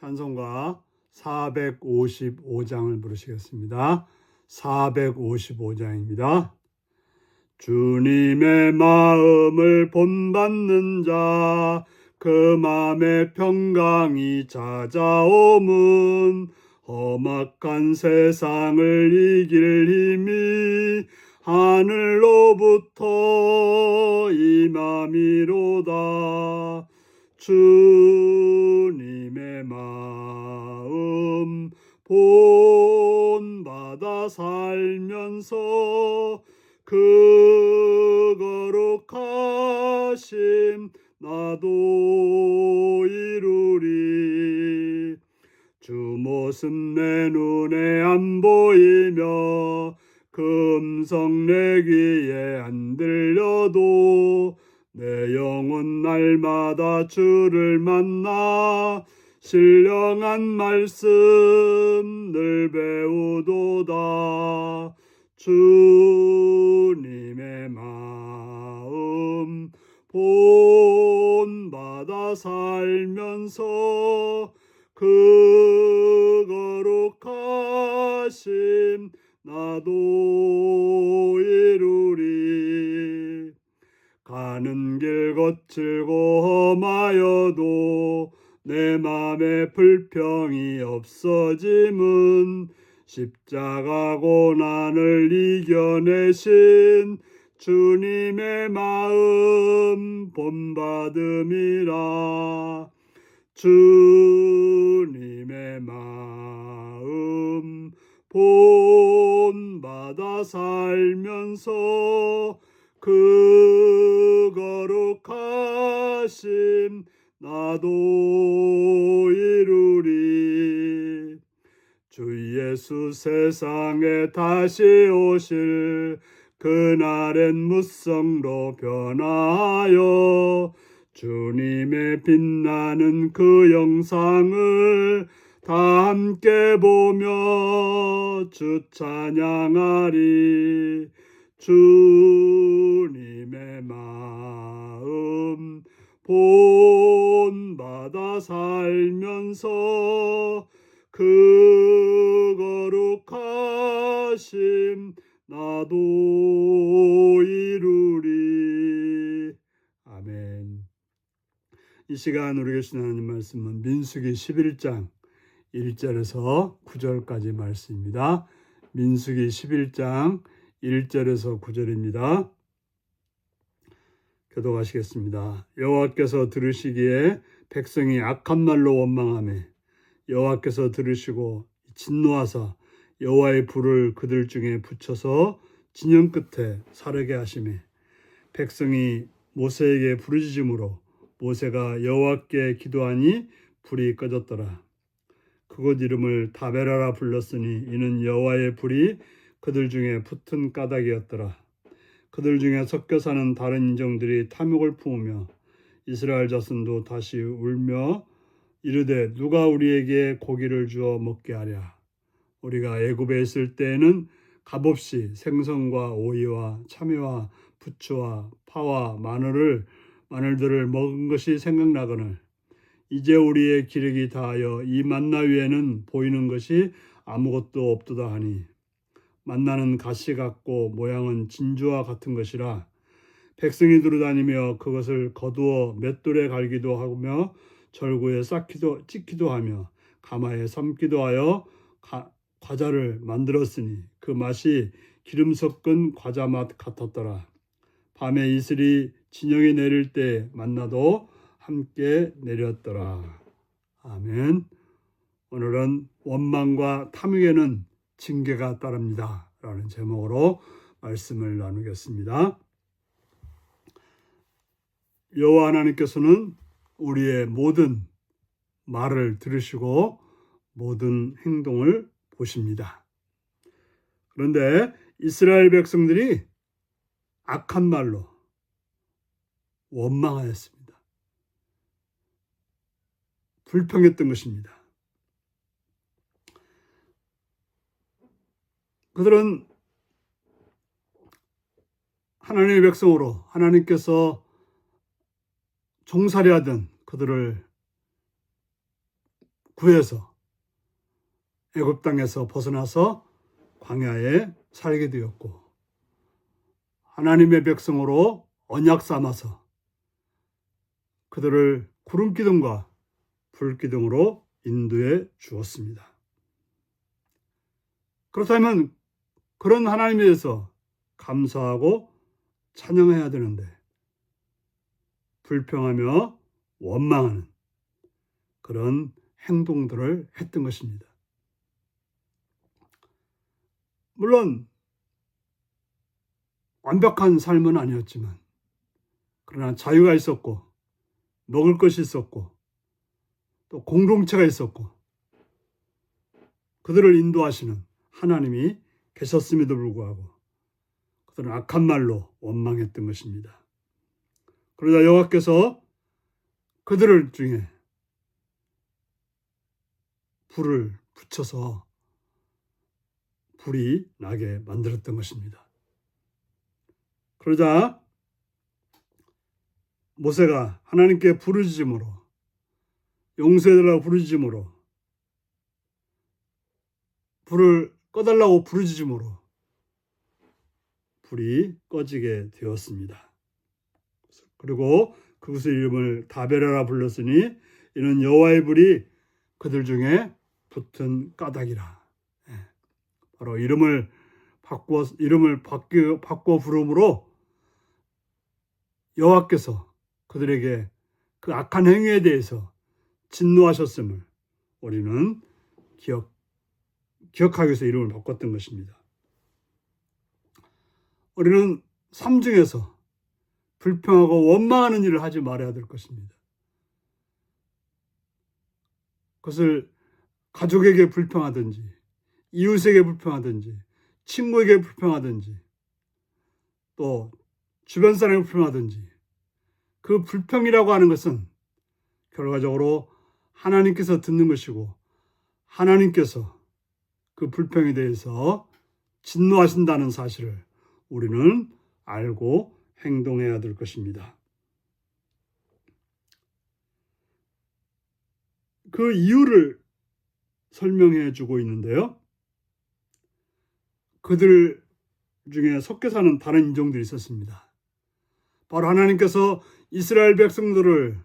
찬송가 455장을 부르시겠습니다. 455장입니다. 주님의 마음을 본받는 자, 그 맘에 평강이 찾아오문, 험악한 세상을 이길 힘이 하늘로부터 임함이로다. 주님의 마음 본받아 살면서 그 거룩하심 나도 이루리. 주 모습 내 눈에 안 보이며 그 음성 내 귀에 안 들려도 내 영혼 날마다 주를 만나 신령한 말씀 늘 배우도다. 주님의 마음 본받아 살면서 그 거룩하심 나도 이루리. 가는 길 거칠고 험하여도 내 맘에 불평이 없어짐은 십자가 고난을 이겨내신 주님의 마음 본받음이라. 주님의 마음 본받아 살면서 그 거룩하심 나도 이루리. 주 예수 세상에 다시 오실 그날엔 무성로 변화하여 주님의 빛나는 그 영상을 다 함께 보며 주 찬양하리. 주님의 마음 본받아 살면서 그 거룩하심 나도 이루리. 아멘. 이 시간 우리 계신 하나님 말씀은 민수기 11장 1절에서 9절까지 말씀입니다. 민수기 11장 1절에서 9절입니다. 교독하시겠습니다. 여호와께서 들으시기에 백성이 악한 말로 원망하매 여호와께서 들으시고 진노하사 여호와의 불을 그들 중에 붙여서 진영 끝에 사르게 하시매 백성이 모세에게 부르짖음으로 모세가 여호와께 기도하니 불이 꺼졌더라. 그곳 이름을 다베라라 불렀으니 이는 여호와의 불이 그들 중에 붙은 까닭이었더라. 그들 중에 섞여 사는 다른 인종들이 탐욕을 품으며 이스라엘 자손도 다시 울며 이르되 누가 우리에게 고기를 주어 먹게 하랴. 우리가 애굽에 있을 때에는 값없이 생선과 오이와 참외와 부추와 파와 마늘들을 먹은 것이 생각나거늘 이제 우리의 기력이 다하여 이 만나 위에는 보이는 것이 아무것도 없도다 하니 만나는 가시 같고 모양은 진주와 같은 것이라. 백성이 두루다니며 그것을 거두어 맷돌에 갈기도 하며 절구에 찢기도 하며 가마에 삶기도 하여 과자를 만들었으니 그 맛이 기름 섞은 과자 맛 같았더라. 밤에 이슬이 진영이 내릴 때 만나도 함께 내렸더라. 아멘. 오늘은 원망과 탐욕에는 징계가 따릅니다 라는 제목으로 말씀을 나누겠습니다. 여호와 하나님께서는 우리의 모든 말을 들으시고 모든 행동을 보십니다. 그런데 이스라엘 백성들이 악한 말로 원망하였습니다. 불평했던 것입니다. 그들은 하나님의 백성으로 하나님께서 종살이 하던 그들을 구해서 애굽 땅에서 벗어나서 광야에 살게 되었고, 하나님의 백성으로 언약 삼아서 그들을 구름 기둥과 불 기둥으로 인도해 주었습니다. 그렇다면 그런 하나님에 대해서 감사하고 찬양해야 되는데, 불평하며 원망하는 그런 행동들을 했던 것입니다. 물론 완벽한 삶은 아니었지만, 그러나 자유가 있었고, 먹을 것이 있었고, 또 공동체가 있었고, 그들을 인도하시는 하나님이 계셨음에도 불구하고 그들은 악한 말로 원망했던 것입니다. 그러자 여호와께서 그들을 중에 불을 붙여서 불이 나게 만들었던 것입니다. 그러자 모세가 하나님께 부르짖음으로, 용서해달라고 부르짖음으로, 불을 꺼달라고 부르짖음으로 불이 꺼지게 되었습니다. 그리고 그곳의 이름을 다베라라 불렀으니 이는 여호와의 불이 그들 중에 붙은 까닭이라. 바로 이름을 바꿔 부름으로 여호와께서 그들에게 그 악한 행위에 대해서 진노하셨음을 우리는 기억하기 위해서 이름을 바꿨던 것입니다. 우리는 삶 중에서 불평하고 원망하는 일을 하지 말아야 될 것입니다. 그것을 가족에게 불평하든지, 이웃에게 불평하든지, 친구에게 불평하든지, 또 주변 사람에게 불평하든지, 그 불평이라고 하는 것은 결과적으로 하나님께서 듣는 것이고, 하나님께서 그 불평에 대해서 진노하신다는 사실을 우리는 알고 행동해야 될 것입니다. 그 이유를 설명해 주고 있는데요. 그들 중에 섞여 사는 다른 인종들이 있었습니다. 바로 하나님께서 이스라엘 백성들을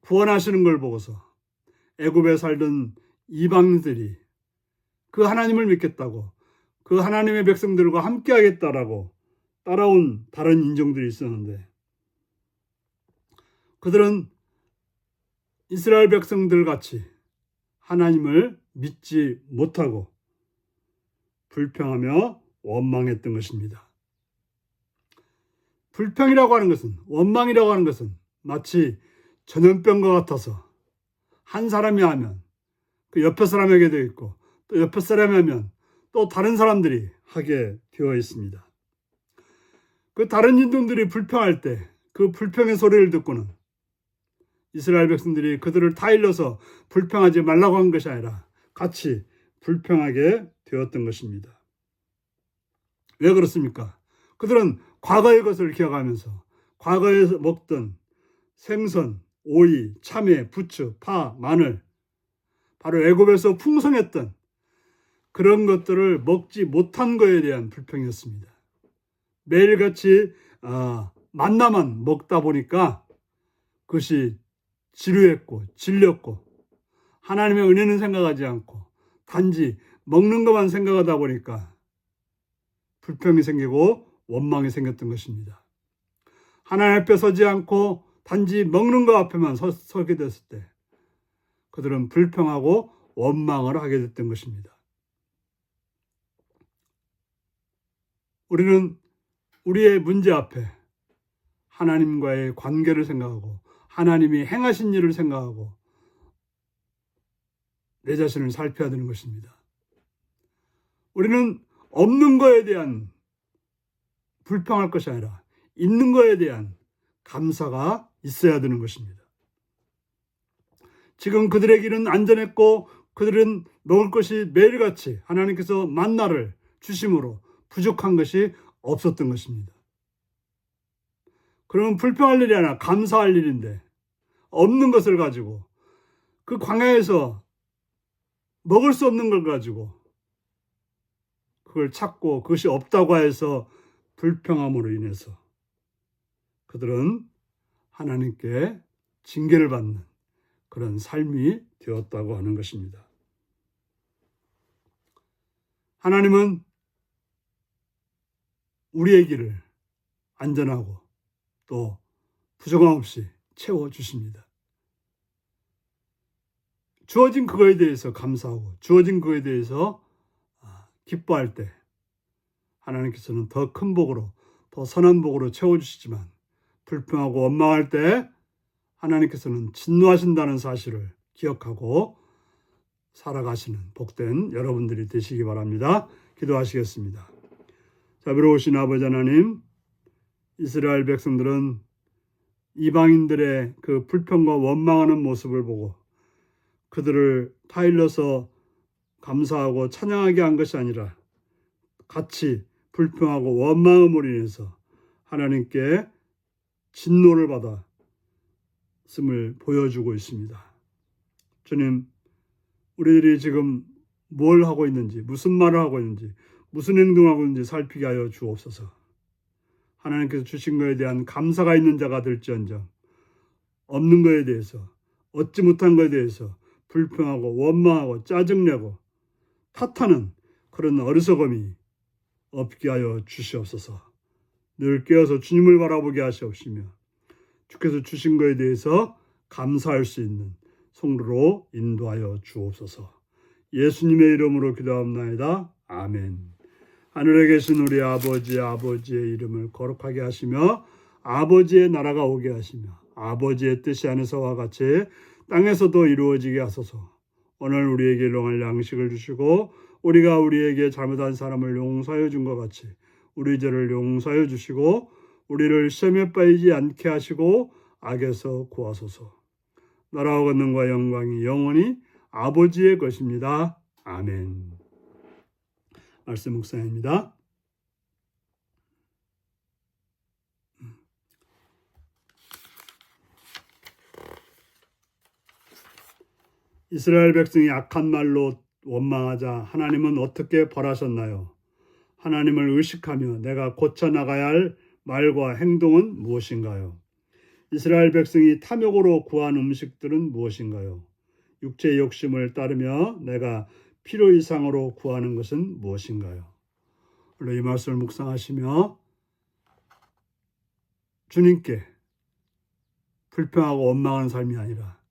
구원하시는 걸 보고서 애굽에 살던 이방인들이 그 하나님을 믿겠다고, 그 하나님의 백성들과 함께 하겠다라고 따라온 다른 인종들이 있었는데, 그들은 이스라엘 백성들 같이 하나님을 믿지 못하고 불평하며 원망했던 것입니다. 불평이라고 하는 것은, 원망이라고 하는 것은 마치 전염병과 같아서 한 사람이 하면 그 옆에 사람에게도 있고, 또 옆에 사람이 하면 또 다른 사람들이 하게 되어 있습니다. 그 다른 인종들이 불평할 때 그 불평의 소리를 듣고는 이스라엘 백성들이 그들을 타일러서 불평하지 말라고 한 것이 아니라 같이 불평하게 되었던 것입니다. 왜 그렇습니까? 그들은 과거의 것을 기억하면서 과거에 먹던 생선, 오이, 참외, 부추, 파, 마늘, 바로 애굽에서 풍성했던 그런 것들을 먹지 못한 것에 대한 불평이었습니다. 매일같이 만나만 먹다 보니까 그것이 지루했고 질렸고 하나님의 은혜는 생각하지 않고 단지 먹는 것만 생각하다 보니까 불평이 생기고 원망이 생겼던 것입니다. 하나님 앞에 서지 않고 단지 먹는 것 앞에만 서게 됐을 때 그들은 불평하고 원망을 하게 됐던 것입니다. 우리는 우리의 문제 앞에 하나님과의 관계를 생각하고 하나님이 행하신 일을 생각하고 내 자신을 살펴야 되는 것입니다. 우리는 없는 것에 대한 불평할 것이 아니라 있는 것에 대한 감사가 있어야 되는 것입니다. 지금 그들에게는 안전했고 그들은 먹을 것이 매일같이 하나님께서 만나를 주심으로 부족한 것이 없었던 것입니다. 그러면 불평할 일이 아니라 감사할 일인데 없는 것을 가지고 그 광야에서 먹을 수 없는 걸 가지고 그걸 찾고 그것이 없다고 해서 불평함으로 인해서 그들은 하나님께 징계를 받는 그런 삶이 되었다고 하는 것입니다. 하나님은 우리의 길을 안전하고 또 부정함 없이 채워주십니다. 주어진 그거에 대해서 감사하고 주어진 그거에 대해서 기뻐할 때 하나님께서는 더 큰 복으로 더 선한 복으로 채워주시지만 불평하고 원망할 때 하나님께서는 진노하신다는 사실을 기억하고 살아가시는 복된 여러분들이 되시기 바랍니다. 기도하시겠습니다. 자비로우신 아버지 하나님, 이스라엘 백성들은 이방인들의 그 불평과 원망하는 모습을 보고 그들을 타일러서 감사하고 찬양하게 한 것이 아니라 같이 불평하고 원망함으로 인해서 하나님께 진노를 받아 씀을 보여주고 있습니다. 주님, 우리들이 지금 뭘 하고 있는지, 무슨 말을 하고 있는지, 무슨 행동을 하고 있는지 살피게 하여 주옵소서. 하나님께서 주신 것에 대한 감사가 있는 자가 될지언정 없는 것에 대해서, 얻지 못한 것에 대해서 불평하고 원망하고 짜증내고 탓하는 그런 어리석음이 없게 하여 주시옵소서. 늘 깨어서 주님을 바라보게 하시옵시며 주께서 주신 것에 대해서 감사할 수 있는 성도로 인도하여 주옵소서. 예수님의 이름으로 기도합나이다. 아멘. 하늘에 계신 우리 아버지의 이름을 거룩하게 하시며 아버지의 나라가 오게 하시며 아버지의 뜻이 하늘에서와 같이 땅에서도 이루어지게 하소서. 오늘 우리에게 일용할 양식을 주시고 우리가 우리에게 잘못한 사람을 용서하여 준 것 같이 우리 죄를 용서하여 주시고 우리를 시험에 빠지지 않게 하시고 악에서 구하소서. 나라와 권능과 영광이 영원히 아버지의 것입니다. 아멘. 말씀 묵상입니다. 이스라엘 백성이 악한 말로 원망하자 하나님은 어떻게 벌하셨나요? 하나님을 의식하며 내가 고쳐나가야 할 말과 행동은 무엇인가요? 이스라엘 백성이 탐욕으로 구한 음식들은 무엇인가요? 육체의 욕심을 따르며 내가 필요 이상으로 구하는 것은 무엇인가요? 오늘 이 말씀을 묵상하시며 주님께 불평하고 원망하는 삶이 아니라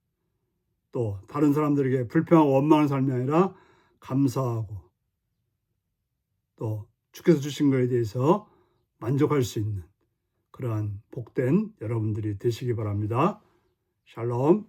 또 다른 사람들에게 불평하고 원망하는 삶이 아니라 감사하고 또 주께서 주신 것에 대해서 만족할 수 있는 그러한 복된 여러분들이 되시기 바랍니다. 샬롬.